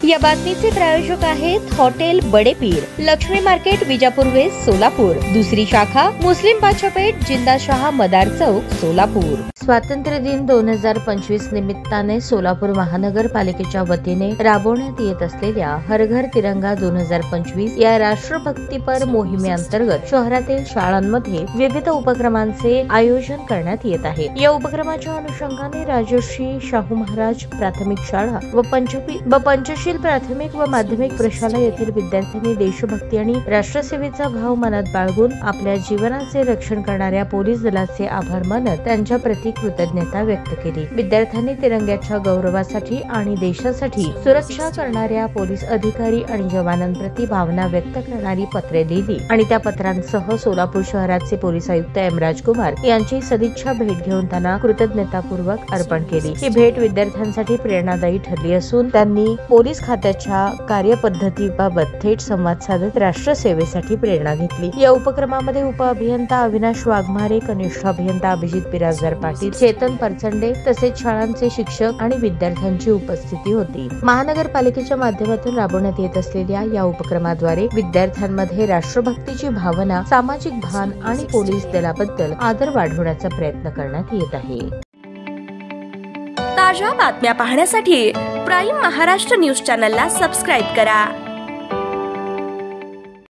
या बातमीचे प्रायोजक आहेत hotel Badepir, Lakshmi market, Vijapur west, Solapur. दुसरी शाखा मुस्लिम बादशाहपेठ, जिंदाशहा मदार चौक, सोलापूर। स्वातंत्र्य दिन 2025 निमित्ताने सोलापूर महानगरपालिकेच्या वतीने राबवण्यात येत असलेल्या हर घर तिरंगा 2025 या राष्ट्रभक्तीपर मोहिमेअंतर्गत शहरातील शाळांमध्ये विविध उपक्रमांचे आयोजन करण्यात येत आहे। या उपक्रमाच्या अनुषंगाने राजर्षी शाहू महाराज प्राथमिक शाळा व पंचशील प्राथमिक व माध्यमिक प्रशाला येथील विद्यार्थ्यांनी देशभक्ती आणि राष्ट्रसेवेचा भाव मनात बाळगून आपल्या जीवनाचे रक्षण करणाऱ्या पोलीस दलाचे आभार मानत त्यांच्या प्रति कृतज्ञता व्यक्त केली। विद्यार्थ्यांनी तिरंग्याच्या गौरवासाठी आणि देशासाठी सुरक्षा करणाऱ्या पोलीस अधिकारी आणि जवानांप्रती भावना व्यक्त करणारी पत्रे लिहिली आणि त्या पत्रांसह सोलापूर शहराचे पोलीस आयुक्त एम राजकुमार यांची सदिच्छा भेट घेऊन त्यांना कृतज्ञतापूर्वक अर्पण केली। ही भेट विद्यार्थ्यांसाठी प्रेरणादायी ठरली असून त्यांनी पोलीस खात्याच्या कार्यपद्धतीबाबत थेट संवाद साधत राष्ट्रसेवेसाठी प्रेरणा घेतली। या उपक्रमामध्ये उपअभियंता अविनाश वाघमारे, कनिष्ठ अभियंता अभिजित बिराजदार पाटील, चेतन परचंडे तसेच शाळांचे शिक्षक आणि विद्यार्थ्यांची उपस्थिती होती। महानगरपालिकेच्या माध्यमातून राबवण्यात येत असलेल्या या उपक्रमाद्वारे विद्यार्थ्यांमध्ये राष्ट्रभक्तीची भावना, सामाजिक भान आणि पोलीस दलाबद्दल आदर वाढवण्याचा प्रयत्न करण्यात येत आहे। ताज्या बातम्या पाहण्यासाठी प्राईम महाराष्ट्र न्यूज चॅनलला सबस्क्राईब करा।